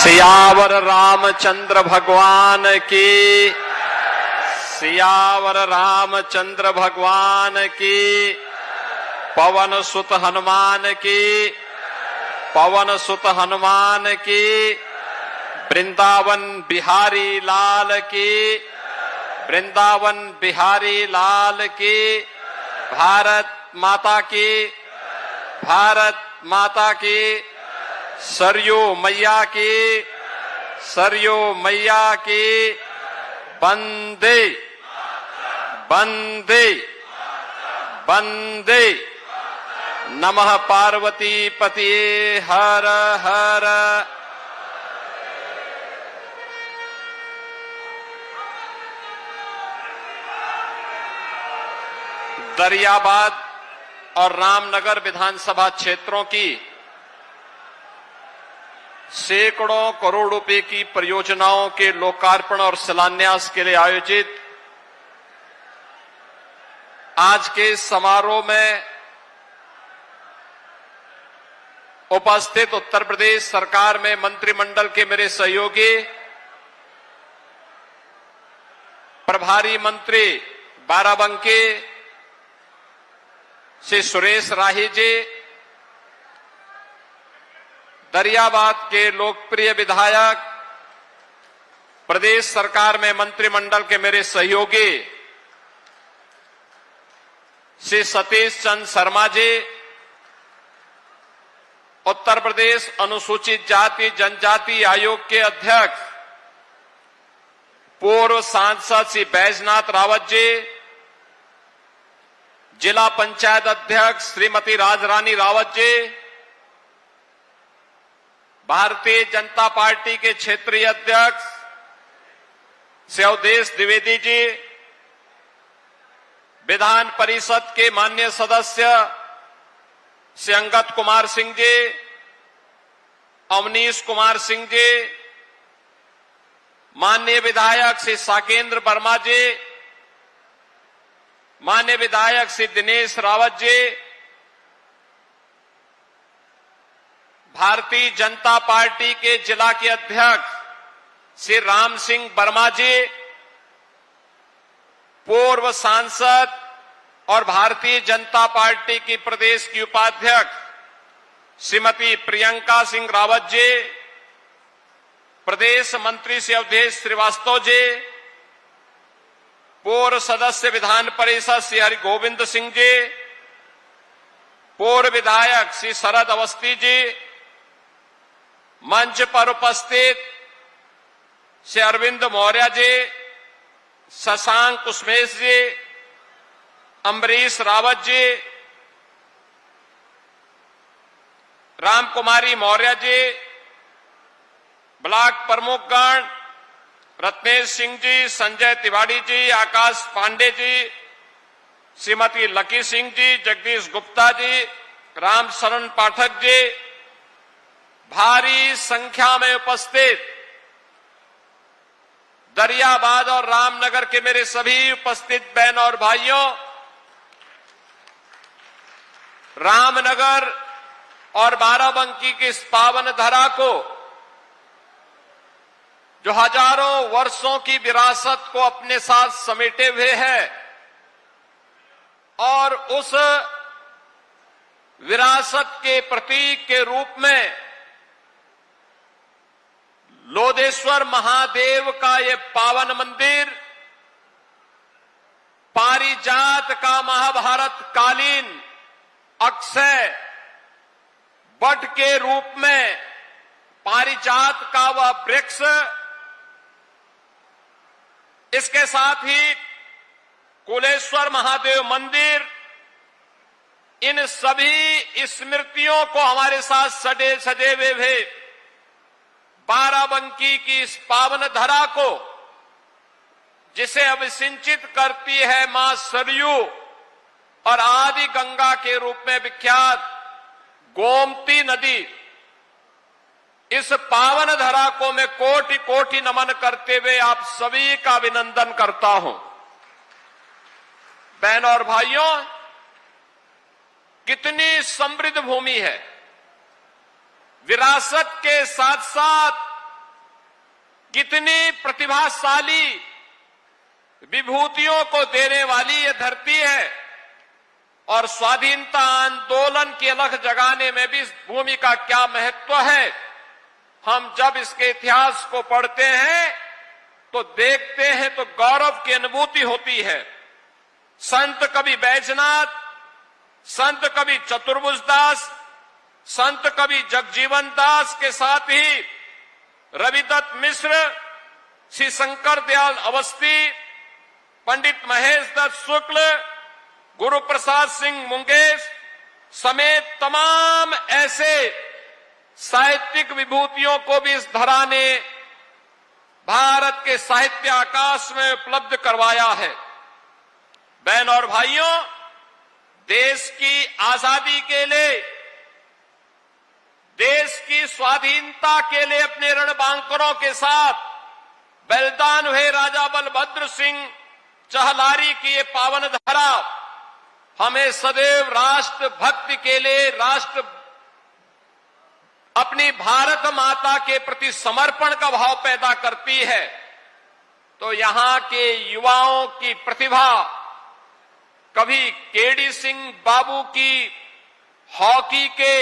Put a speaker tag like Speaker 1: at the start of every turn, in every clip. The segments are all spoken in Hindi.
Speaker 1: सियावर रामचंद्र भगवान की, सियावर रामचंद्र भगवान की, पवन सुत हनुमान की, पवन सुत हनुमान की, वृंदावन बिहारी लाल की, वृंदावन बिहारी लाल की, भारत माता की, भारत माता की, सरयू मैया की, सरयू मैया की, वंदे वंदे वंदे। नमः पार्वती पतिये हर हर। दरियाबाद और रामनगर विधानसभा क्षेत्रों की सैकड़ों करोड़ रुपए की परियोजनाओं के लोकार्पण और शिलान्यास के लिए आयोजित आज के समारोह में उपस्थित उत्तर प्रदेश सरकार में मंत्रिमंडल के मेरे सहयोगी प्रभारी मंत्री बाराबंकी श्री सुरेश राही जी, दरियाबाद के लोकप्रिय विधायक प्रदेश सरकार में मंत्रिमंडल के मेरे सहयोगी श्री सतीश चंद्र शर्मा जी, उत्तर प्रदेश अनुसूचित जाति जनजाति आयोग के अध्यक्ष पूर्व सांसद श्री बैजनाथ रावत जी, जिला पंचायत अध्यक्ष श्रीमती राजरानी रावत जी, भारतीय जनता पार्टी के क्षेत्रीय अध्यक्ष श्री अवधेश द्विवेदी जी, विधान परिषद के माननीय सदस्य श्री अंगद कुमार सिंह जी, अवनीश कुमार सिंह जी, माननीय विधायक श्री साकेंद्र वर्मा जी, माननीय विधायक श्री दिनेश रावत जी, भारतीय जनता पार्टी के जिला के अध्यक्ष श्री राम सिंह वर्मा जी, पूर्व सांसद और भारतीय जनता पार्टी की प्रदेश की उपाध्यक्ष श्रीमती प्रियंका सिंह रावत जी, प्रदेश मंत्री श्री अवधेश श्रीवास्तव जी, पूर्व सदस्य विधान परिषद श्री हरि गोविंद सिंह जी, पूर्व विधायक श्री शरद अवस्थी जी, मंच पर उपस्थित श्री अरविंद मौर्य जी, शशांक कुसमेश जी, अम्बरीश रावत जी, रामकुमारी मौर्य जी, ब्लॉक प्रमुखगण रत्नेश सिंह जी, संजय तिवारी जी, आकाश पांडे जी, श्रीमती लकी सिंह जी, जगदीश गुप्ता जी, राम शरण पाठक जी, भारी संख्या में उपस्थित दरियाबाद और रामनगर के मेरे सभी उपस्थित बहन और भाइयों, रामनगर और बाराबंकी की इस पावन धरा को, जो हजारों वर्षों की विरासत को अपने साथ समेटे हुए है, और उस विरासत के प्रतीक के रूप में लोधेश्वर महादेव का ये पावन मंदिर पारिजात का महाभारत कालीन अक्षय वट के रूप में पारिजात का वह वृक्ष, इसके साथ ही कुलेश्वर महादेव मंदिर, इन सभी स्मृतियों को हमारे साथ सजे हुए बाराबंकी की इस पावन धरा को, जिसे अभिसिंचित करती है मां सरयू और आदि गंगा के रूप में विख्यात गोमती नदी, इस पावन धरा को मैं कोटि कोटि नमन करते हुए आप सभी का अभिनंदन करता हूं। बहनों और भाइयों, कितनी समृद्ध भूमि है, विरासत के साथ साथ कितनी प्रतिभाशाली विभूतियों को देने वाली ये धरती है और स्वाधीनता आंदोलन की अलख जगाने में भी इस भूमि का क्या महत्व है। हम जब इसके इतिहास को पढ़ते हैं तो देखते हैं तो गौरव की अनुभूति होती है। संत कवि बैजनाथ, संत कवि चतुर्भुज दास, संत कवि जगजीवन दास के साथ ही रविदत्त मिश्र, श्री शंकर दयाल अवस्थी, पंडित महेश दत्त शुक्ल, गुरु प्रसाद सिंह मुंगेश समेत तमाम ऐसे साहित्यिक विभूतियों को भी इस धरा ने भारत के साहित्य आकाश में उपलब्ध करवाया है। बहन और भाइयों, देश की आजादी के लिए, देश की स्वाधीनता के लिए अपने रणबांकुरों के साथ बलिदान हुए राजा बलभद्र सिंह चहलारी की ये पावन धरा हमें सदैव राष्ट्र भक्ति के लिए, अपनी भारत माता के प्रति समर्पण का भाव पैदा करती है। तो यहां के युवाओं की प्रतिभा, कभी केडी सिंह बाबू की हॉकी के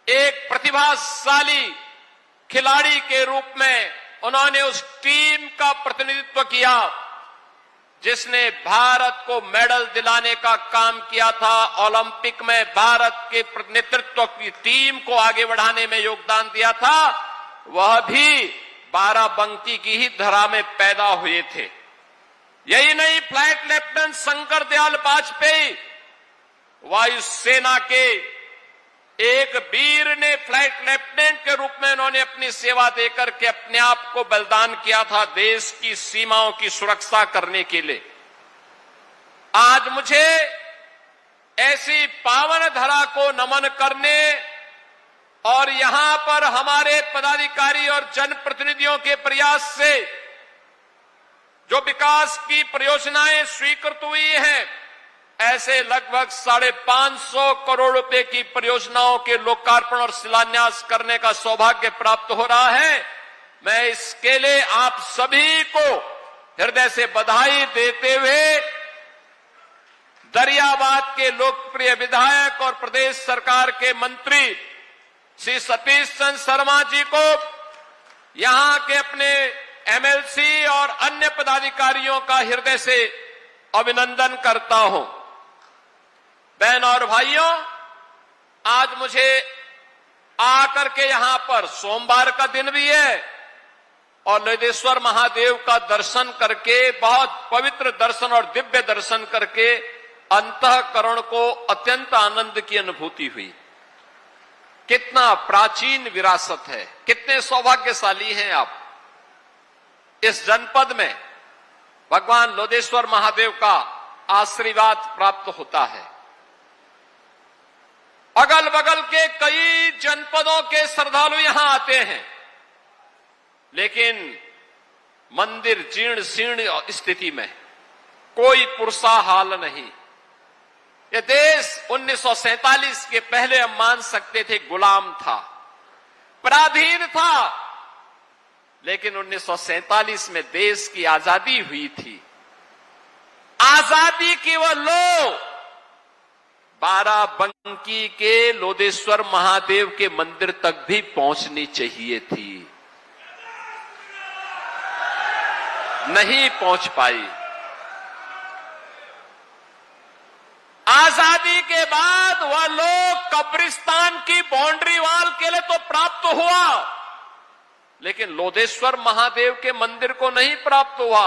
Speaker 1: एक प्रतिभाशाली खिलाड़ी के रूप में उन्होंने उस टीम का प्रतिनिधित्व किया जिसने भारत को मेडल दिलाने का काम किया था। ओलंपिक में भारत के नेतृत्व की टीम को आगे बढ़ाने में योगदान दिया था। वह भी बाराबंकी की ही धरा में पैदा हुए थे। यही नहीं, फ्लाइट लेफ्टिनेंट शंकर दयाल वाजपेयी वायुसेना के एक वीर ने फ्लाइट लेफ्टिनेंट के रूप में उन्होंने अपनी सेवा देकर के अपने आप को बलिदान किया था देश की सीमाओं की सुरक्षा करने के लिए। आज मुझे ऐसी पावन धरा को नमन करने और यहां पर हमारे पदाधिकारी और जनप्रतिनिधियों के प्रयास से जो विकास की परियोजनाएं स्वीकृत हुई हैं, ऐसे लगभग 550 करोड़ रुपए की परियोजनाओं के लोकार्पण और शिलान्यास करने का सौभाग्य प्राप्त हो रहा है। मैं इसके लिए आप सभी को हृदय से बधाई देते हुए दरियाबाद के लोकप्रिय विधायक और प्रदेश सरकार के मंत्री श्री सतीश चंद्र शर्मा जी को, यहां के अपने एमएलसी और अन्य पदाधिकारियों का हृदय से अभिनंदन करता हूं। बहन और भाइयों, आज मुझे आकर के यहां पर सोमवार का दिन भी है और लोदेश्वर महादेव का दर्शन करके, बहुत पवित्र दर्शन और दिव्य दर्शन करके अंतःकरण को अत्यंत आनंद की अनुभूति हुई। कितना प्राचीन विरासत है, कितने सौभाग्यशाली हैं आप। इस जनपद में भगवान लोदेश्वर महादेव का आशीर्वाद प्राप्त होता है। अगल बगल के कई जनपदों के श्रद्धालु यहां आते हैं, लेकिन मंदिर जीर्ण शीर्ण स्थिति में, कोई पुरसा हाल नहीं। यह देश 1947 के पहले हम मान सकते थे गुलाम था, पराधीन था, लेकिन 1947 में देश की आजादी हुई थी। आजादी की वह लो बाराबंकी के लोदेश्वर महादेव के मंदिर तक भी पहुंचनी चाहिए थी, नहीं पहुंच पाई। आजादी के बाद वह लोग कब्रिस्तान की बाउंड्री वाल के लिए तो प्राप्त हुआ, लेकिन लोदेश्वर महादेव के मंदिर को नहीं प्राप्त हुआ।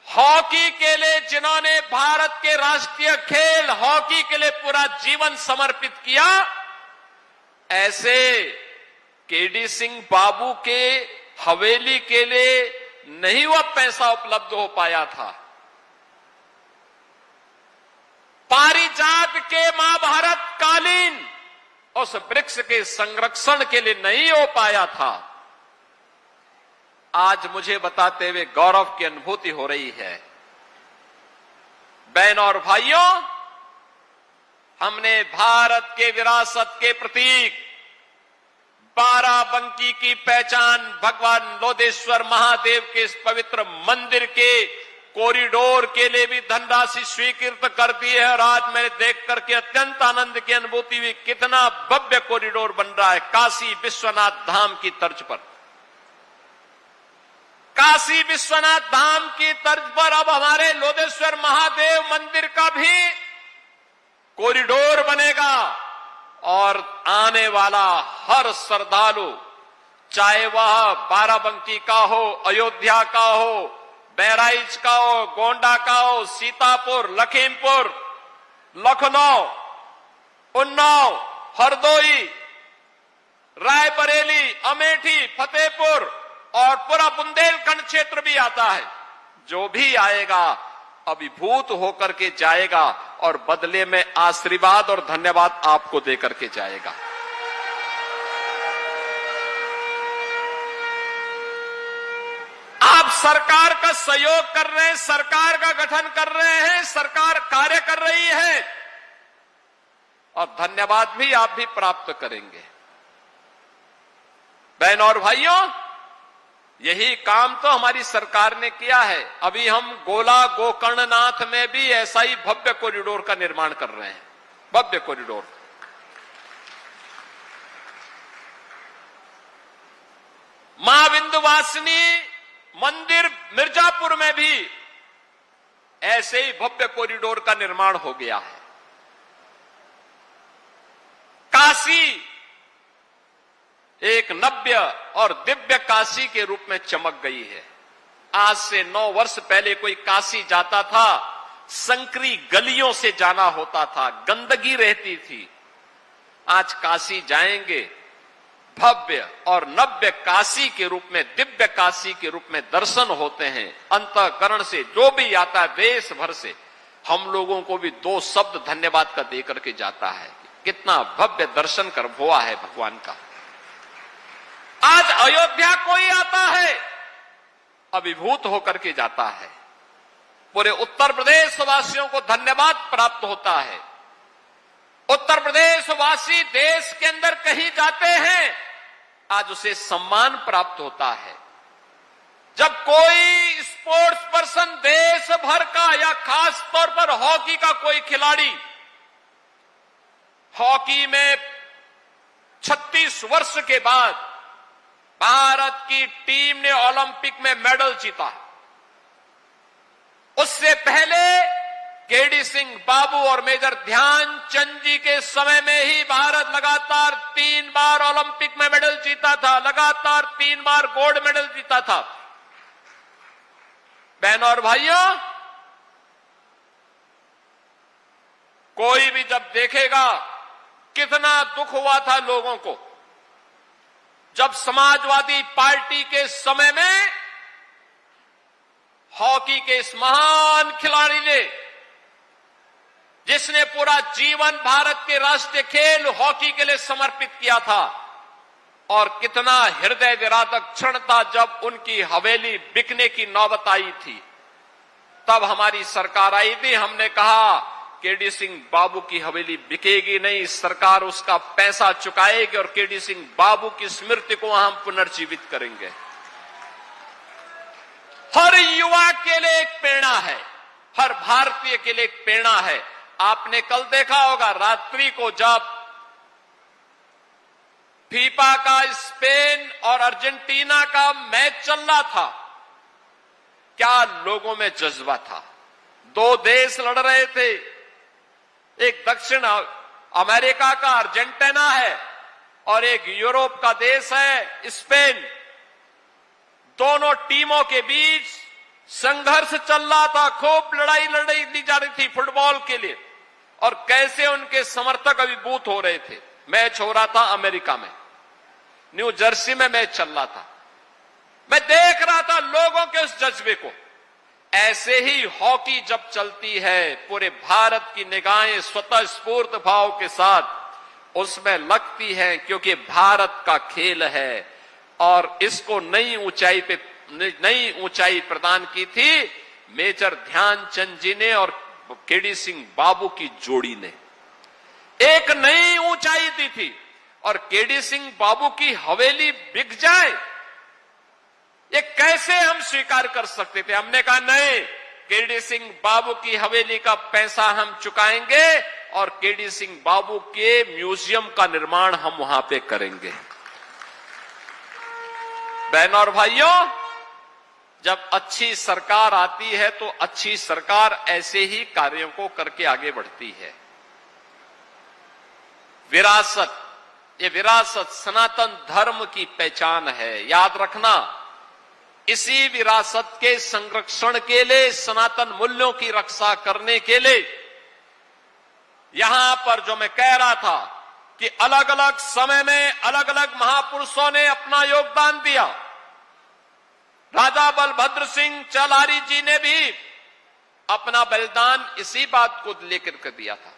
Speaker 1: हॉकी के लिए जिन्होंने भारत के राष्ट्रीय खेल हॉकी के लिए पूरा जीवन समर्पित किया, ऐसे केडी सिंह बाबू के हवेली के लिए नहीं वह पैसा उपलब्ध हो पाया था। पारिजात के महाभारत कालीन उस वृक्ष के संरक्षण के लिए नहीं हो पाया था। आज मुझे बताते हुए गौरव की अनुभूति हो रही है। बहन और भाइयों, हमने भारत के विरासत के प्रतीक बाराबंकी की पहचान भगवान लोधेश्वर महादेव के इस पवित्र मंदिर के कॉरिडोर के लिए भी धनराशि स्वीकृत कर दी है। और आज मैंने देख करके अत्यंत आनंद की अनुभूति हुई, कितना भव्य कॉरिडोर बन रहा है काशी विश्वनाथ धाम की तर्ज पर। काशी विश्वनाथ धाम की तर्ज पर अब हमारे लोधेश्वर महादेव मंदिर का भी कॉरिडोर बनेगा और आने वाला हर श्रद्धालु, चाहे वह बाराबंकी का हो, अयोध्या का हो, बहराइच का हो, गोंडा का हो, सीतापुर, लखीमपुर, लखनऊ, उन्नाव, हरदोई, रायबरेली, अमेठी, फतेहपुर और पूरा बुंदेलखंड क्षेत्र भी आता है। जो भी आएगा अभिभूत होकर के जाएगा और बदले में आशीर्वाद और धन्यवाद आपको देकर के जाएगा। आप सरकार का सहयोग कर रहे हैं, सरकार का गठन कर रहे हैं, सरकार कार्य कर रही है और धन्यवाद भी आप भी प्राप्त करेंगे। बहनों और भाइयों, यही काम तो हमारी सरकार ने किया है। अभी हम गोला गोकर्णनाथ में भी ऐसा ही भव्य कॉरिडोर का निर्माण कर रहे हैं, भव्य कॉरिडोर। मां विंध्यवासिनी मंदिर मिर्जापुर में भी ऐसे ही भव्य कॉरिडोर का निर्माण हो गया है। काशी एक नव्य और दिव्य काशी के रूप में चमक गई है। आज से 9 वर्ष पहले कोई काशी जाता था, संकरी गलियों से जाना होता था, गंदगी रहती थी। आज काशी जाएंगे, भव्य और नव्य काशी के रूप में, दिव्य काशी के रूप में दर्शन होते हैं। अंतःकरण से जो भी आता है देश भर से, हम लोगों को भी 2 शब्द धन्यवाद का देकर के जाता है। कितना भव्य दर्शन कर हुआ है भगवान का। आज अयोध्या कोई आता है, अभिभूत होकर के जाता है। पूरे उत्तर प्रदेश वासियों को धन्यवाद प्राप्त होता है। उत्तर प्रदेश वासी देश के अंदर कहीं जाते हैं, आज उसे सम्मान प्राप्त होता है। जब कोई स्पोर्ट्स पर्सन देश भर का या खास तौर पर हॉकी का कोई खिलाड़ी, हॉकी में 36 वर्ष के बाद भारत की टीम ने ओलंपिक में मेडल जीता। उससे पहले केडी सिंह बाबू और मेजर ध्यानचंद जी के समय में ही भारत लगातार 3 बार ओलंपिक में मेडल जीता था, लगातार 3 बार गोल्ड मेडल जीता था। बहनों और भाइयों, कोई भी जब देखेगा कितना दुख हुआ था लोगों को जब समाजवादी पार्टी के समय में हॉकी के इस महान खिलाड़ी ने, जिसने पूरा जीवन भारत के राष्ट्रीय खेल हॉकी के लिए समर्पित किया था, और कितना हृदय विदारक क्षण था जब उनकी हवेली बिकने की नौबत आई थी। तब हमारी सरकार आई थी, हमने कहा केडी सिंह बाबू की हवेली बिकेगी नहीं, सरकार उसका पैसा चुकाएगी और केडी सिंह बाबू की स्मृति को हम पुनर्जीवित करेंगे। हर युवा के लिए एक प्रेरणा है, हर भारतीय के लिए एक प्रेरणा है। आपने कल देखा होगा रात्रि को जब फीफा का स्पेन और अर्जेंटीना का मैच चल रहा था, क्या लोगों में जज्बा था। 2 देश लड़ रहे थे, एक दक्षिण अमेरिका का अर्जेंटीना है और एक यूरोप का देश है स्पेन। दोनों टीमों के बीच संघर्ष चल रहा था, खूब लड़ाई दी जा रही थी फुटबॉल के लिए, और कैसे उनके समर्थक अभिभूत हो रहे थे। मैच हो रहा था अमेरिका में, न्यू जर्सी में मैच चल रहा था। मैं देख रहा था लोगों के उस जज्बे को। ऐसे ही हॉकी जब चलती है, पूरे भारत की निगाहें स्वतः स्फूर्त भाव के साथ उसमें लगती हैं, क्योंकि भारत का खेल है और इसको नई ऊंचाई प्रदान की थी मेजर ध्यानचंद जी ने और केडी सिंह बाबू की जोड़ी ने। एक नई ऊंचाई दी थी। और केडी सिंह बाबू की हवेली बिक जाए, ये कैसे हम स्वीकार कर सकते थे? हमने कहा नहीं, केडी सिंह बाबू की हवेली का पैसा हम चुकाएंगे और केडी सिंह बाबू के म्यूजियम का निर्माण हम वहां पे करेंगे। बहनों और भाइयों, जब अच्छी सरकार आती है तो अच्छी सरकार ऐसे ही कार्यों को करके आगे बढ़ती है। विरासत, ये विरासत सनातन धर्म की पहचान है, याद रखना। इसी विरासत के संरक्षण के लिए, सनातन मूल्यों की रक्षा करने के लिए, यहां पर जो मैं कह रहा था कि अलग अलग समय में अलग अलग महापुरुषों ने अपना योगदान दिया। राजा बलभद्र सिंह चलारी जी ने भी अपना बलिदान इसी बात को लेकर के दिया था।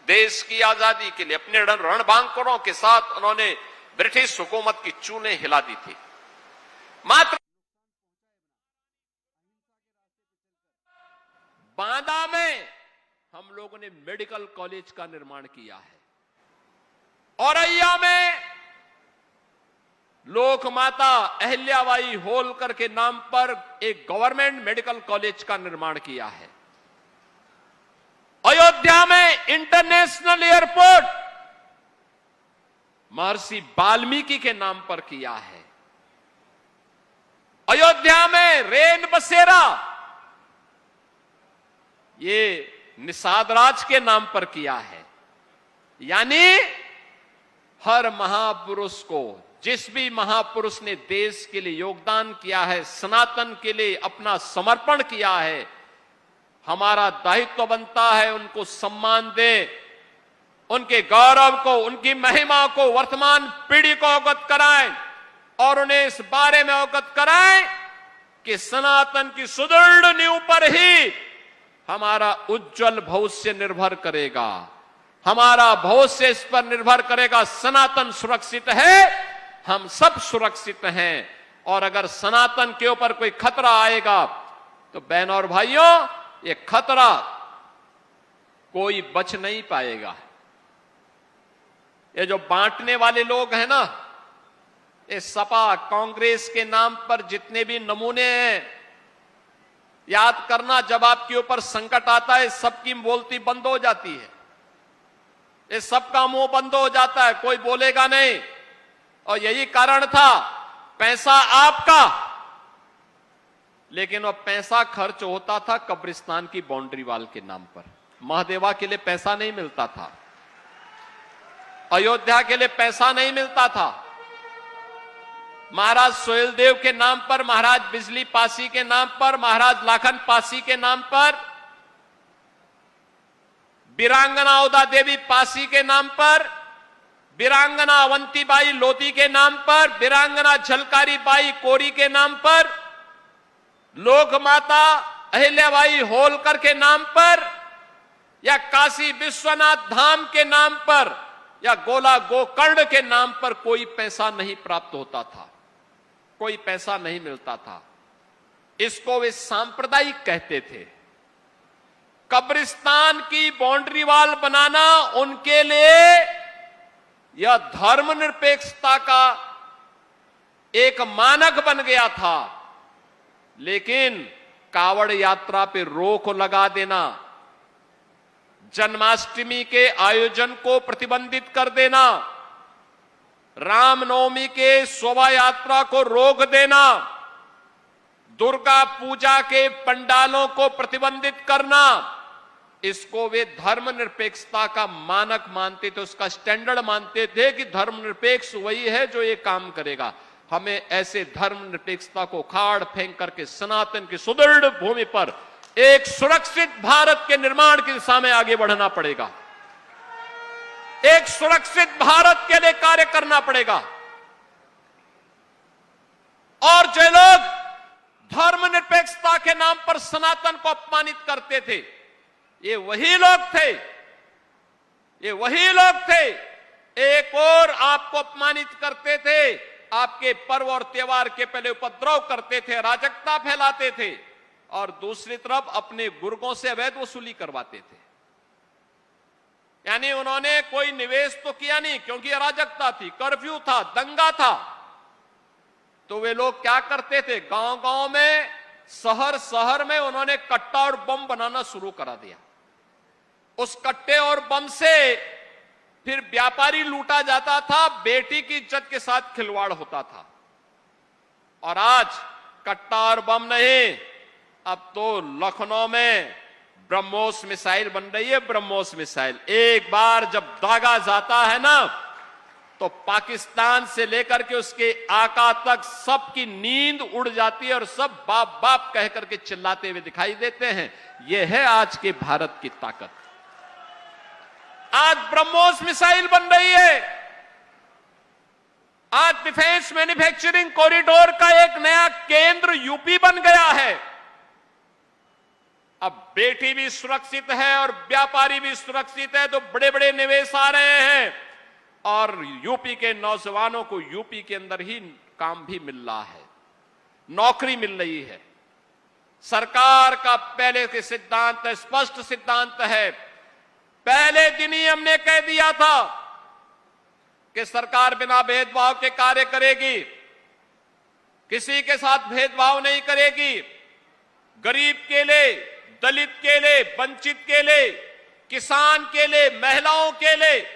Speaker 1: देश की आजादी के लिए अपने रणबांकुरों के साथ उन्होंने ब्रिटिश हुकूमत की चूने हिला दी थी। मात्र बांदा में हम लोगों ने मेडिकल कॉलेज का निर्माण किया है। औरैया में लोकमाता अहिल्याबाई होलकर के नाम पर एक गवर्नमेंट मेडिकल कॉलेज का निर्माण किया है। अयोध्या में इंटरनेशनल एयरपोर्ट महर्षि वाल्मीकि के नाम पर किया है। अयोध्या में रेन बसेरा ये निषाद राज के नाम पर किया है। यानी हर महापुरुष को, जिस भी महापुरुष ने देश के लिए योगदान किया है, सनातन के लिए अपना समर्पण किया है, हमारा दायित्व बनता है उनको सम्मान दें, उनके गौरव को, उनकी महिमा को वर्तमान पीढ़ी को अवगत कराएं और उन्हें इस बारे में अवगत कराएं कि सनातन की सुदृढ़ नींव पर ही हमारा उज्जवल भविष्य निर्भर करेगा। हमारा भविष्य इस पर निर्भर करेगा। सनातन सुरक्षित है, हम सब सुरक्षित हैं। और अगर सनातन के ऊपर कोई खतरा आएगा तो बहनों और भाइयों, ये खतरा कोई बच नहीं पाएगा। ये जो बांटने वाले लोग हैं ना, ये सपा कांग्रेस के नाम पर जितने भी नमूने हैं, याद करना, जब आपके ऊपर संकट आता है सबकी बोलती बंद हो जाती है, ये सबका मुंह बंद हो जाता है, कोई बोलेगा नहीं। और यही कारण था, पैसा आपका, लेकिन वो पैसा खर्च होता था कब्रिस्तान की बाउंड्री वाल के नाम पर। महादेवा के लिए पैसा नहीं मिलता था, अयोध्या के लिए पैसा नहीं मिलता था। महाराज सोहेलदेव के नाम पर, महाराज बिजली पासी के नाम पर, महाराज लाखन पासी के नाम पर, वीरांगना उदा देवी पासी के नाम पर, वीरांगना अवंतीबाई लोधी के नाम पर, वीरांगना झलकारी बाई कोरी के नाम पर, लोक माता अहिल्याबाई होलकर के नाम पर, या काशी विश्वनाथ धाम के नाम पर, या गोला गोकर्ण के नाम पर कोई पैसा नहीं प्राप्त होता था, कोई पैसा नहीं मिलता था। इसको वे सांप्रदायिक कहते थे। कब्रिस्तान की बाउंड्री वाल बनाना उनके लिए यह धर्मनिरपेक्षता का एक मानक बन गया था। लेकिन कावड़ यात्रा पे रोक लगा देना, जन्माष्टमी के आयोजन को प्रतिबंधित कर देना, रामनवमी के शोभा यात्रा को रोक देना, दुर्गा पूजा के पंडालों को प्रतिबंधित करना, इसको वे धर्मनिरपेक्षता का मानक मानते थे, उसका स्टैंडर्ड मानते थे कि धर्मनिरपेक्ष वही है जो ये काम करेगा। हमें ऐसे धर्मनिरपेक्षता को खाड़ फेंक करके सनातन की सुदृढ़ भूमि पर एक सुरक्षित भारत के निर्माण की दिशा में आगे बढ़ना पड़ेगा। एक सुरक्षित भारत के लिए कार्य करना पड़ेगा। और जो लोग धर्मनिरपेक्षता के नाम पर सनातन को अपमानित करते थे, ये वही लोग थे, ये वही लोग थे। एक और आपको अपमानित करते थे, आपके पर्व और त्योहार के पहले उपद्रव करते थे, अराजकता फैलाते थे, और दूसरी तरफ अपने गुर्गों से अवैध वसूली करवाते थे। यानी उन्होंने कोई निवेश तो किया नहीं, क्योंकि अराजकता थी, कर्फ्यू था, दंगा था। तो वे लोग क्या करते थे, गांव-गांव में, शहर-शहर में उन्होंने कट्टा और बम बनाना शुरू करा दिया। उस कट्टे और बम से फिर व्यापारी लूटा जाता था, बेटी की इज्जत के साथ खिलवाड़ होता था। और आज कट्टा और बम नहीं, अब तो लखनऊ में ब्रह्मोस मिसाइल बन रही है। ब्रह्मोस मिसाइल एक बार जब दागा जाता है ना, तो पाकिस्तान से लेकर के उसके आका तक सबकी नींद उड़ जाती है और सब बाप बाप कह करके चिल्लाते हुए दिखाई देते हैं। यह है आज के भारत की ताकत। आज ब्रह्मोस मिसाइल बन रही है। आज डिफेंस मैन्युफैक्चरिंग कॉरिडोर का एक नया केंद्र यूपी बन गया है। अब बेटी भी सुरक्षित है और व्यापारी भी सुरक्षित है, तो बड़े बड़े निवेश आ रहे हैं और यूपी के नौजवानों को यूपी के अंदर ही काम भी मिल रहा है, नौकरी मिल रही है। सरकार का पहले के सिद्धांत है, स्पष्ट सिद्धांत है। पहले दिन ही हमने कह दिया था कि सरकार बिना भेदभाव के कार्य करेगी, किसी के साथ भेदभाव नहीं करेगी। गरीब के लिए, दलित के लिए, वंचित के लिए, किसान के लिए, महिलाओं के लिए,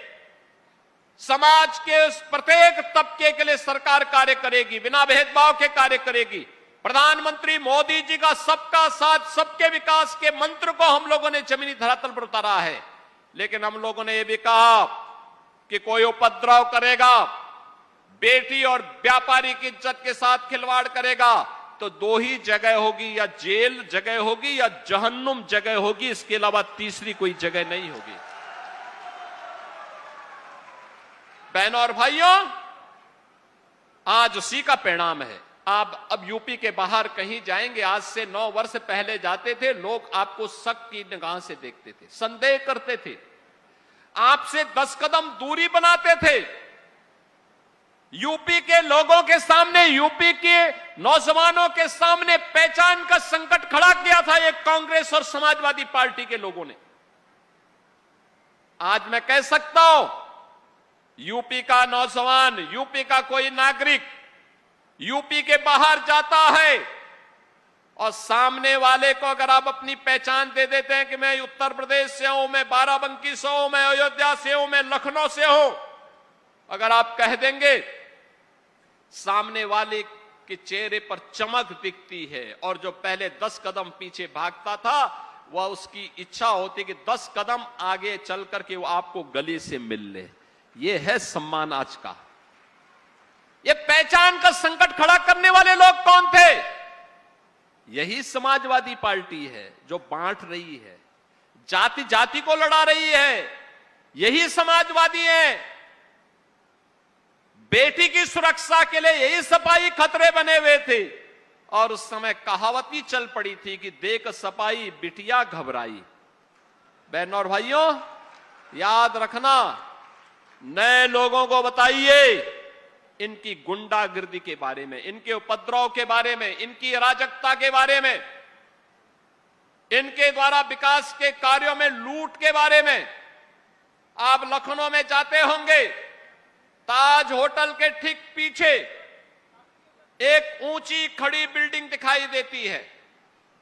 Speaker 1: समाज के उस प्रत्येक तबके के लिए सरकार कार्य करेगी, बिना भेदभाव के कार्य करेगी। प्रधानमंत्री मोदी जी का सबका साथ, सबके विकास के मंत्र को हम लोगों ने जमीनी धरातल पर उतारा है। लेकिन हम लोगों ने यह भी कहा कि कोई उपद्रव करेगा, बेटी और व्यापारी की इज्जत के साथ खिलवाड़ करेगा, तो दो ही जगह होगी, या जेल जगह होगी या जहन्नुम जगह होगी। इसके अलावा तीसरी कोई जगह नहीं होगी। बहनों और भाइयों, आज उसी का परिणाम है। आप अब यूपी के बाहर कहीं जाएंगे, आज से 9 वर्ष पहले जाते थे, लोग आपको शक की निगाह से देखते थे, संदेह करते थे, आपसे 10 कदम दूरी बनाते थे। यूपी के लोगों के सामने, यूपी के नौजवानों के सामने पहचान का संकट खड़ा किया था एक कांग्रेस और समाजवादी पार्टी के लोगों ने। आज मैं कह सकता हूं, यूपी का नौजवान, यूपी का कोई नागरिक यूपी के बाहर जाता है और सामने वाले को अगर आप अपनी पहचान दे देते हैं कि मैं उत्तर प्रदेश से हूं, मैं बाराबंकी से हूं, मैं अयोध्या से हूं, मैं लखनऊ से हूं, अगर आप कह देंगे, सामने वाले के चेहरे पर चमक दिखती है। और जो पहले 10 कदम पीछे भागता था, वह उसकी इच्छा होती कि 10 कदम आगे चल करके वो आपको गले से मिल ले। यह है सम्मान आज का। ये पहचान का संकट खड़ा करने वाले लोग कौन थे? यही समाजवादी पार्टी है जो बांट रही है, जाति जाति को लड़ा रही है। यही समाजवादी है। बेटी की सुरक्षा के लिए यही सपाई खतरे बने हुए थे। और उस समय कहावत ही चल पड़ी थी कि देख सपाई बिटिया घबराई। बहनों और भाइयों, याद रखना, नए लोगों को बताइए इनकी गुंडागिर्दी के बारे में, इनके उपद्रव के बारे में, इनकी अराजकता के बारे में, इनके द्वारा विकास के कार्यों में लूट के बारे में। आप लखनऊ में जाते होंगे, ताज होटल के ठीक पीछे एक ऊंची खड़ी बिल्डिंग दिखाई देती है,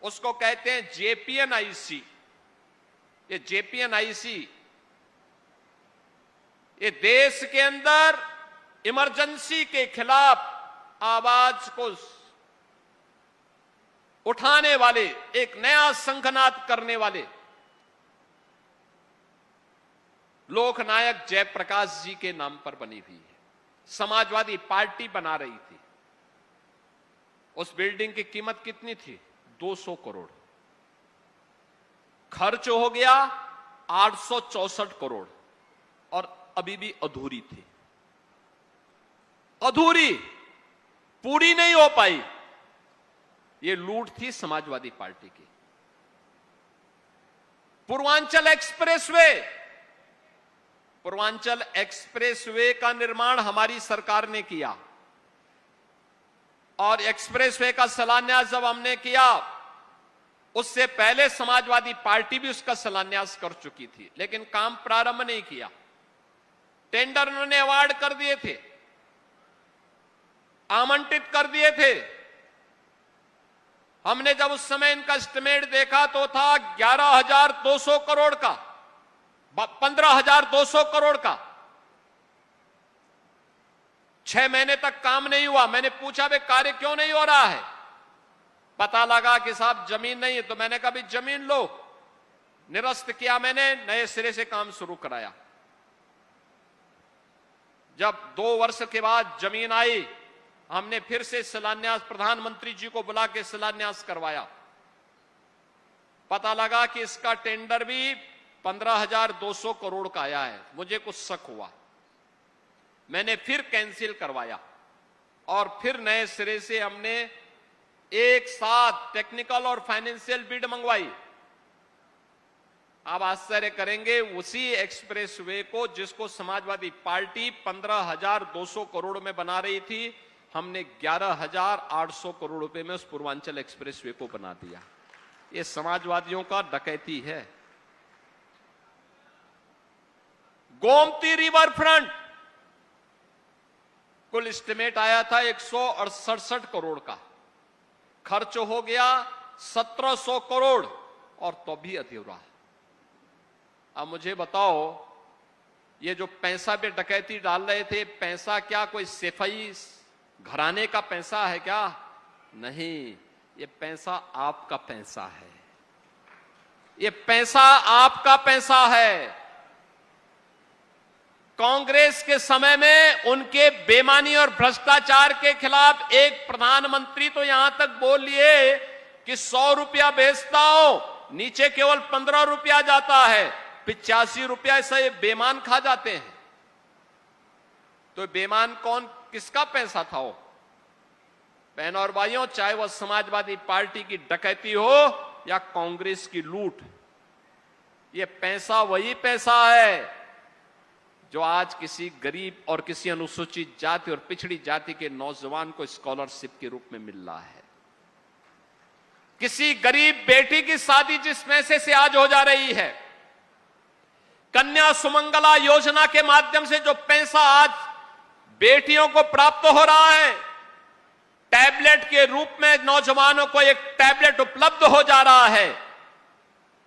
Speaker 1: उसको कहते हैं जेपीएनआईसी। ये जेपीएनआईसी ये देश के अंदर इमरजेंसी के खिलाफ आवाज को उठाने वाले, एक नया शंखनाद करने वाले लोकनायक जयप्रकाश जी के नाम पर बनी हुई है। समाजवादी पार्टी बना रही थी। उस बिल्डिंग की कीमत कितनी थी? 200 करोड़। खर्च हो गया 864 करोड़ और अभी भी अधूरी थी। अधूरी, पूरी नहीं हो पाई। ये लूट थी समाजवादी पार्टी की। पूर्वांचल एक्सप्रेसवे, पूर्वांचल एक्सप्रेसवे का निर्माण हमारी सरकार ने किया और एक्सप्रेसवे का शिलान्यास जब हमने किया उससे पहले समाजवादी पार्टी भी उसका शिलान्यास कर चुकी थी, लेकिन काम प्रारंभ नहीं किया। टेंडर उन्होंने अवार्ड कर दिए थे, आमंत्रित कर दिए थे। हमने जब उस समय इनका एस्टिमेट देखा तो था 11,200 करोड़ का, 15,200 करोड़ का। 6 महीने तक काम नहीं हुआ। मैंने पूछा वे कार्य क्यों नहीं हो रहा है? पता लगा कि साहब जमीन नहीं है। तो मैंने कहा भी जमीन लो। निरस्त किया, मैंने नए सिरे से काम शुरू कराया। जब 2 वर्ष के बाद जमीन आई, हमने फिर से शिलान्यास प्रधानमंत्री जी को बुला के शिलान्यास करवाया। पता लगा कि इसका टेंडर भी 15,200 करोड़ का आया है। मुझे कुछ शक हुआ, मैंने फिर कैंसिल करवाया और फिर नए सिरे से हमने एक साथ टेक्निकल और फाइनेंशियल बिड मंगवाई। आप आश्चर्य करेंगे, उसी एक्सप्रेसवे को जिसको समाजवादी पार्टी 15,200 करोड़ में बना रही थी, हमने 11,800 करोड़ रुपए में उस पूर्वांचल एक्सप्रेसवे को बना दिया। ये समाजवादियों का डकैती है। गोमती रिवर फ्रंट कुल एस्टिमेट आया था 167 करोड़ का, खर्च हो गया 1,700 करोड़ और तो भी अधूरा। अब मुझे बताओ, ये जो पैसा पे डकैती डाल रहे थे, पैसा क्या कोई सेफई घराने का पैसा है क्या? नहीं, ये पैसा आपका पैसा है। ये पैसा आपका पैसा है। कांग्रेस के समय में उनके बेईमानी और भ्रष्टाचार के खिलाफ एक प्रधानमंत्री तो यहां तक बोल लिए कि 100 रुपया बेचता हूं, नीचे केवल 15 रुपया जाता है, 85 रुपया से बेईमान खा जाते हैं। तो बेईमान कौन, किसका पैसा था वो? बहनों और भाइयों, चाहे वह समाजवादी पार्टी की डकैती हो या कांग्रेस की लूट, ये पैसा वही पैसा है जो आज किसी गरीब और किसी अनुसूचित जाति और पिछड़ी जाति के नौजवान को स्कॉलरशिप के रूप में मिल रहा है। किसी गरीब बेटी की शादी जिस पैसे से आज हो जा रही है, कन्या सुमंगला योजना के माध्यम से जो पैसा आज बेटियों को प्राप्त हो रहा है, टैबलेट के रूप में नौजवानों को एक टैबलेट उपलब्ध हो जा रहा है,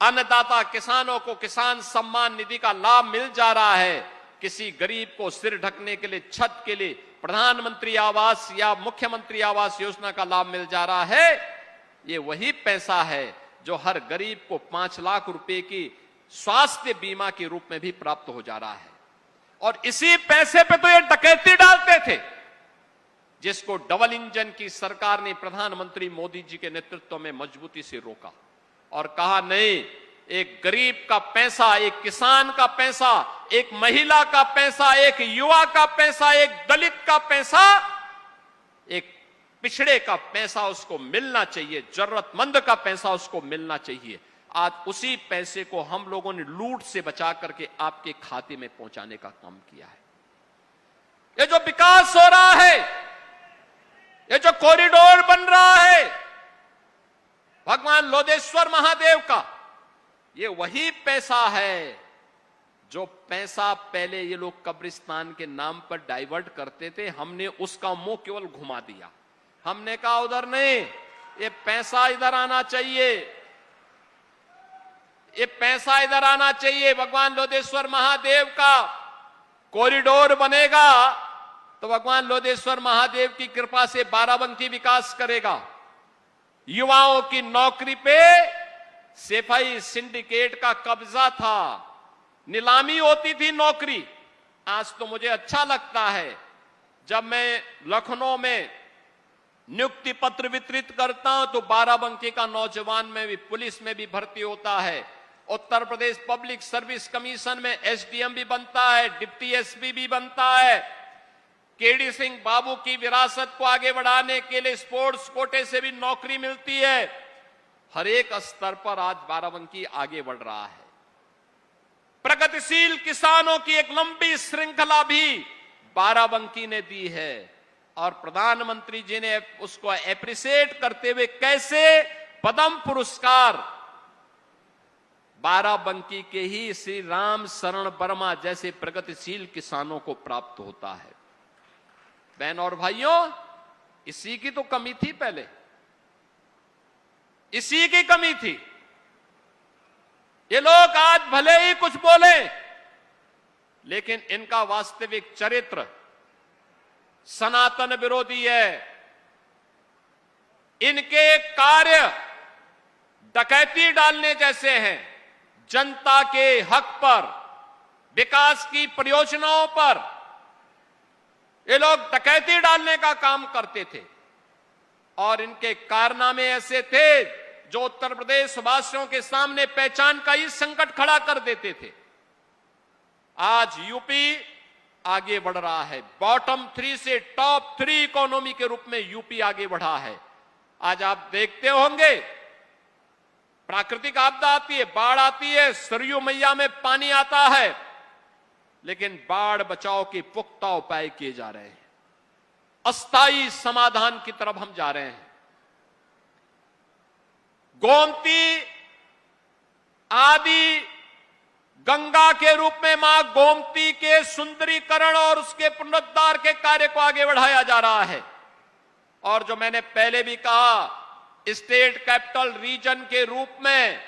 Speaker 1: अन्नदाता किसानों को किसान सम्मान निधि का लाभ मिल जा रहा है, किसी गरीब को सिर ढकने के लिए, छत के लिए प्रधानमंत्री आवास या मुख्यमंत्री आवास योजना का लाभ मिल जा रहा है। ये वही पैसा है जो हर गरीब को 5 लाख रुपए की स्वास्थ्य बीमा के रूप में भी प्राप्त हो जा रहा है। और इसी पैसे पे तो ये डकैती डालते थे, जिसको डबल इंजन की सरकार ने प्रधानमंत्री मोदी जी के नेतृत्व में मजबूती से रोका और कहा नहीं, एक गरीब का पैसा, एक किसान का पैसा, एक महिला का पैसा, एक युवा का पैसा, एक दलित का पैसा, एक पिछड़े का पैसा उसको मिलना चाहिए, जरूरतमंद का पैसा उसको मिलना चाहिए। आज उसी पैसे को हम लोगों ने लूट से बचा करके आपके खाते में पहुंचाने का काम किया है। ये जो विकास हो रहा है, ये जो कॉरिडोर बन रहा है भगवान लोधेश्वर महादेव का, ये वही पैसा है जो पैसा पहले ये लोग कब्रिस्तान के नाम पर डाइवर्ट करते थे। हमने उसका मुंह केवल घुमा दिया। हमने कहा उधर नहीं, ये पैसा इधर आना चाहिए, ये पैसा इधर आना चाहिए। भगवान लोधेश्वर महादेव का कॉरिडोर बनेगा तो भगवान लोधेश्वर महादेव की कृपा से बाराबंकी विकास करेगा। युवाओं की नौकरी पे सेफई सिंडिकेट का कब्जा था, नीलामी होती थी नौकरी। आज तो मुझे अच्छा लगता है जब मैं लखनऊ में नियुक्ति पत्र वितरित करता हूं तो बाराबंकी का नौजवान में भी, पुलिस में भी भर्ती होता है। Uttar Pradesh public service commission में एसडीएम भी बनता है, डिप्टी एसपी भी बनता है। केडी सिंह बाबू की विरासत को आगे बढ़ाने के लिए स्पोर्ट्स कोटे से भी नौकरी मिलती है। हर एक स्तर पर आज बाराबंकी आगे बढ़ रहा है। प्रगतिशील किसानों की एक लंबी श्रृंखला भी बाराबंकी ने दी है और प्रधानमंत्री जी ने उसको एप्रिशिएट करते हुए कैसे पद्म पुरस्कार बाराबंकी के ही श्री राम शरण वर्मा जैसे प्रगतिशील किसानों को प्राप्त होता है। बहन और भाइयों, इसी की तो कमी थी पहले, इसी की कमी थी। ये लोग आज भले ही कुछ बोले, लेकिन इनका वास्तविक चरित्र सनातन विरोधी है। इनके कार्य डकैती डालने जैसे हैं। जनता के हक पर, विकास की परियोजनाओं पर ये लोग डकैती डालने का काम करते थे और इनके कारनामे ऐसे थे जो उत्तर प्रदेश वासियों के सामने पहचान का ही संकट खड़ा कर देते थे। आज यूपी आगे बढ़ रहा है। बॉटम 3 से टॉप 3 इकोनॉमी के रूप में यूपी आगे बढ़ा है। आज आप देखते होंगे, प्राकृतिक आपदा आती है, बाढ़ आती है, सरयू मैया में पानी आता है, लेकिन बाढ़ बचाव के पुख्ता उपाय किए जा रहे हैं। अस्थायी समाधान की तरफ हम जा रहे हैं। गोमती आदि गंगा के रूप में मां गोमती के सुंदरीकरण और उसके पुनरुद्धार के कार्य को आगे बढ़ाया जा रहा है। और जो मैंने पहले भी कहा, स्टेट कैपिटल रीजन के रूप में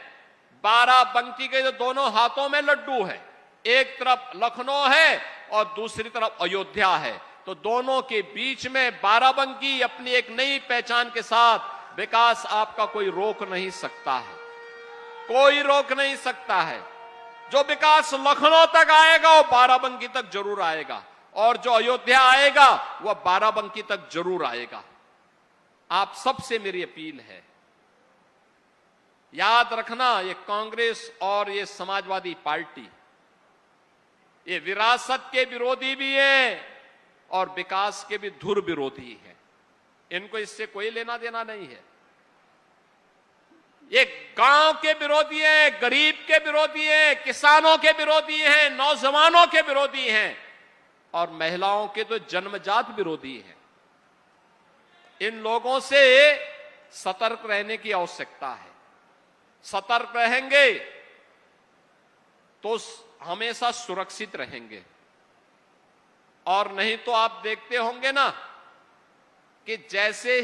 Speaker 1: बाराबंकी के जो दोनों हाथों में लड्डू है, एक तरफ लखनऊ है और दूसरी तरफ अयोध्या है, तो दोनों के बीच में बाराबंकी अपनी एक नई पहचान के साथ विकास आपका कोई रोक नहीं सकता है, कोई रोक नहीं सकता है। जो विकास लखनऊ तक आएगा वो बाराबंकी तक जरूर आएगा, और जो अयोध्या आएगा वह बाराबंकी तक जरूर आएगा। आप सबसे मेरी अपील है, याद रखना, ये कांग्रेस और ये समाजवादी पार्टी ये विरासत के विरोधी भी है और विकास के भी धुर विरोधी है। इनको इससे कोई लेना देना नहीं है। ये गांव के विरोधी हैं, गरीब के विरोधी हैं, किसानों के विरोधी हैं, नौजवानों के विरोधी हैं और महिलाओं के तो जन्मजात विरोधी हैं। इन लोगों से सतर्क रहने की आवश्यकता है। सतर्क रहेंगे तो हमेशा सुरक्षित रहेंगे, और नहीं तो आप देखते होंगे ना कि जैसे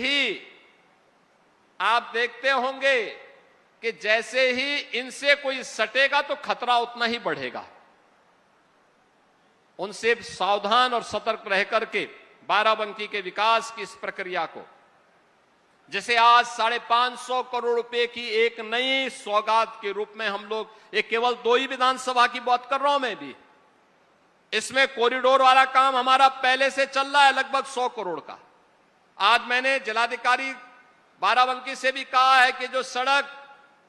Speaker 1: ही इनसे कोई सटेगा तो खतरा उतना ही बढ़ेगा। उनसे सावधान और सतर्क रह करके बाराबंकी के विकास की इस प्रक्रिया को, जैसे आज 550 करोड़ रुपए की एक नई सौगात के रूप में हम लोग, ये केवल 2 ही विधानसभा की बात कर रहा हूं मैं भी, इसमें कॉरिडोर वाला काम हमारा पहले से चल रहा है लगभग 100 करोड़ का। आज मैंने जिलाधिकारी बाराबंकी से भी कहा है कि जो सड़क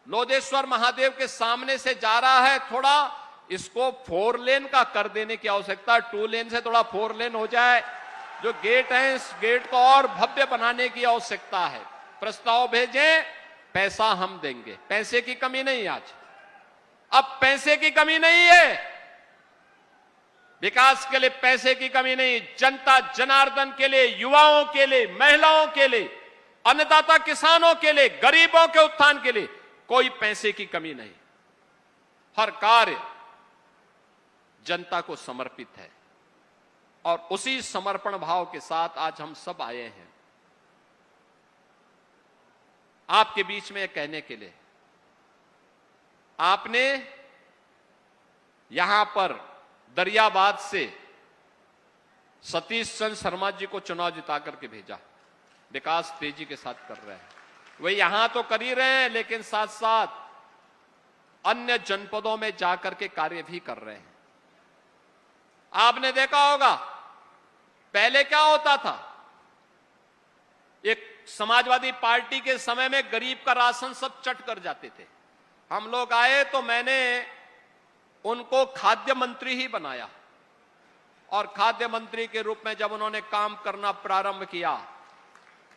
Speaker 1: लोधेश्वर महादेव के सामने से जा रहा है, थोड़ा इसको 4 लेन का कर देने की आवश्यकता है। 2 लेन से थोड़ा 4 लेन हो जाए। जो गेट है, इस गेट को और भव्य बनाने की आवश्यकता है। प्रस्ताव भेजें, पैसा हम देंगे। पैसे की कमी नहीं आज, अब पैसे की कमी नहीं है। विकास के लिए पैसे की कमी नहीं, जनता जनार्दन के लिए, युवाओं के लिए, महिलाओं के लिए, अन्नदाता किसानों के लिए, गरीबों के उत्थान के लिए कोई पैसे की कमी नहीं। हर कार्य जनता को समर्पित है और उसी समर्पण भाव के साथ आज हम सब आए हैं आपके बीच में कहने के लिए। आपने यहां पर दरियाबाद से सतीश चंद्र शर्मा जी को चुनाव जिता करके भेजा। विकास तेजी के साथ कर रहे हैं, वे यहां तो कर ही रहे हैं, लेकिन साथ साथ अन्य जनपदों में जाकर के कार्य भी कर रहे हैं। आपने देखा होगा पहले क्या होता था, एक समाजवादी पार्टी के समय में गरीब का राशन सब चट कर जाते थे। हम लोग आए तो मैंने उनको खाद्य मंत्री ही बनाया, और खाद्य मंत्री के रूप में जब उन्होंने काम करना प्रारंभ किया,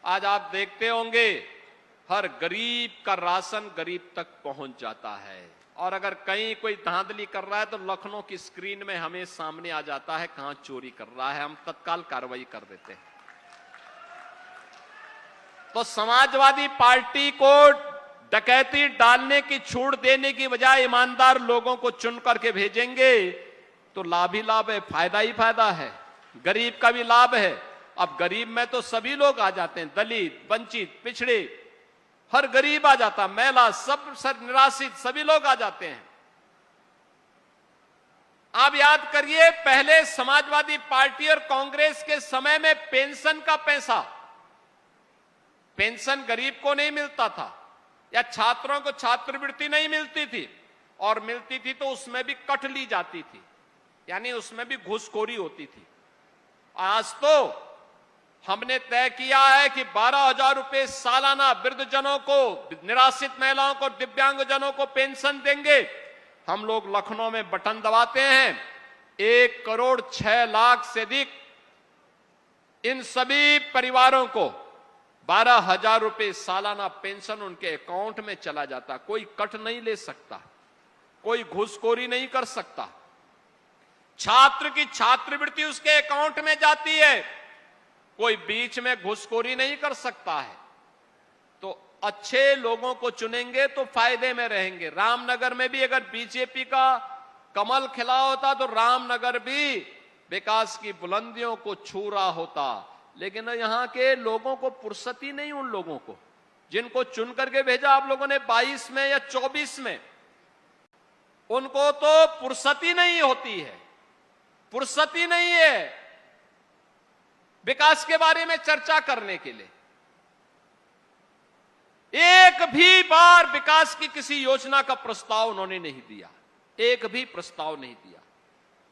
Speaker 1: आज आप देखते होंगे हर गरीब का राशन गरीब तक पहुंच जाता है। और अगर कहीं कोई धांधली कर रहा है तो लखनऊ की स्क्रीन में हमें सामने आ जाता है कहां चोरी कर रहा है, हम तत्काल कार्रवाई कर देते हैं। तो समाजवादी पार्टी को डकैती डालने की छूट देने की बजाय ईमानदार लोगों को चुन करके भेजेंगे तो लाभ ही लाभ है, फायदा ही फायदा है, गरीब का भी लाभ है। अब गरीब में तो सभी लोग आ जाते हैं, दलित, वंचित, पिछड़े, हर गरीब आ जाता, महिला, सब निराश्रित सभी लोग आ जाते हैं। आप याद करिए, पहले समाजवादी पार्टी और कांग्रेस के समय में पेंशन का पैसा, पेंशन गरीब को नहीं मिलता था, या छात्रों को छात्रवृत्ति नहीं मिलती थी, और मिलती थी तो उसमें भी कट ली जाती थी, यानी उसमें भी घूसखोरी होती थी। आज तो हमने तय किया है कि 12,000 रुपए सालाना वृद्धजनों को, निराश्रित महिलाओं को, दिव्यांगजनों को पेंशन देंगे। हम लोग लखनऊ में बटन दबाते हैं, 1,06,00,000 से अधिक इन सभी परिवारों को 12,000 रुपए सालाना पेंशन उनके अकाउंट में चला जाता। कोई कट नहीं ले सकता, कोई घूसखोरी नहीं कर सकता। छात्र की छात्रवृत्ति उसके अकाउंट में जाती है, कोई बीच में घुसखोरी नहीं कर सकता है। तो अच्छे लोगों को चुनेंगे तो फायदे में रहेंगे। रामनगर में भी अगर बीजेपी का कमल खिला होता तो रामनगर भी विकास की बुलंदियों को छू रहा होता, लेकिन यहां के लोगों को फुर्सत ही नहीं, उन लोगों को जिनको चुन करके भेजा आप लोगों ने 22 में या 24 में, उनको तो फुर्सत ही नहीं होती है, फुर्सत ही नहीं है विकास के बारे में चर्चा करने के लिए। एक भी बार विकास की किसी योजना का प्रस्ताव उन्होंने नहीं दिया, एक भी प्रस्ताव नहीं दिया,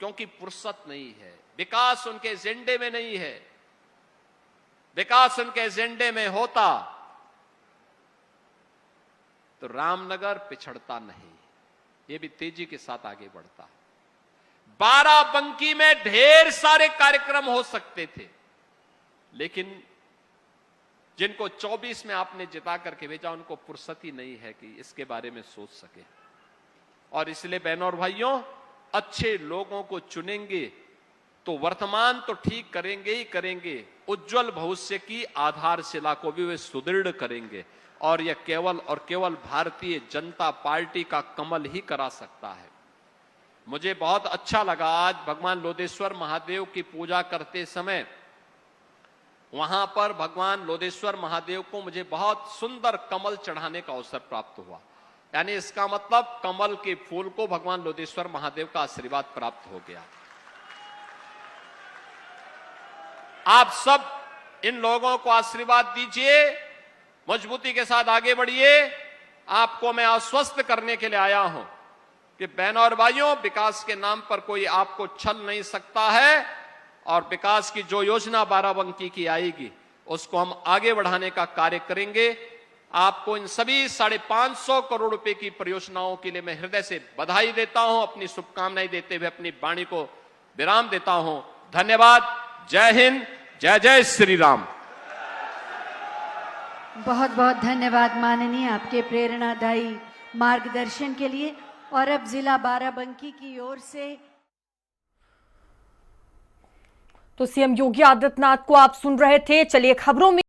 Speaker 1: क्योंकि फुर्सत नहीं है, विकास उनके एजेंडे में नहीं है। विकास उनके एजेंडे में होता तो रामनगर पिछड़ता नहीं, ये भी तेजी के साथ आगे बढ़ता। बाराबंकी में ढेर सारे कार्यक्रम हो सकते थे, लेकिन जिनको 24 में आपने जिता करके भेजा उनको फुर्सत ही नहीं है कि इसके बारे में सोच सके। और इसलिए बहनों और भाइयों, अच्छे लोगों को चुनेंगे तो वर्तमान तो ठीक करेंगे ही करेंगे, उज्जवल भविष्य की आधारशिला को भी वे सुदृढ़ करेंगे। और यह केवल और केवल भारतीय जनता पार्टी का कमल ही करा सकता है। मुझे बहुत अच्छा लगा आज भगवान लोदेश्वर महादेव की पूजा करते समय, वहां पर भगवान लोदेश्वर महादेव को मुझे बहुत सुंदर कमल चढ़ाने का अवसर प्राप्त हुआ। यानी इसका मतलब कमल के फूल को भगवान लोदेश्वर महादेव का आशीर्वाद प्राप्त हो गया। आप सब इन लोगों को आशीर्वाद दीजिए, मजबूती के साथ आगे बढ़िए। आपको मैं आश्वस्त करने के लिए आया हूं कि बहनों और भाइयों, विकास के नाम पर कोई आपको छल नहीं सकता है, और विकास की जो योजना बाराबंकी की आएगी उसको हम आगे बढ़ाने का कार्य करेंगे। आपको इन सभी 550 करोड़ रुपए की परियोजनाओं के लिए मैं हृदय से बधाई देता हूं, अपनी शुभकामनाएं देते हुए अपनी वाणी को विराम देता हूं। धन्यवाद। जय हिंद, जय जय श्री राम।
Speaker 2: बहुत बहुत धन्यवाद माननीय, आपके प्रेरणादायी मार्गदर्शन के लिए। और अब जिला बाराबंकी की ओर से
Speaker 3: तो सीएम योगी आदित्यनाथ को आप सुन रहे थे। चलिए खबरों में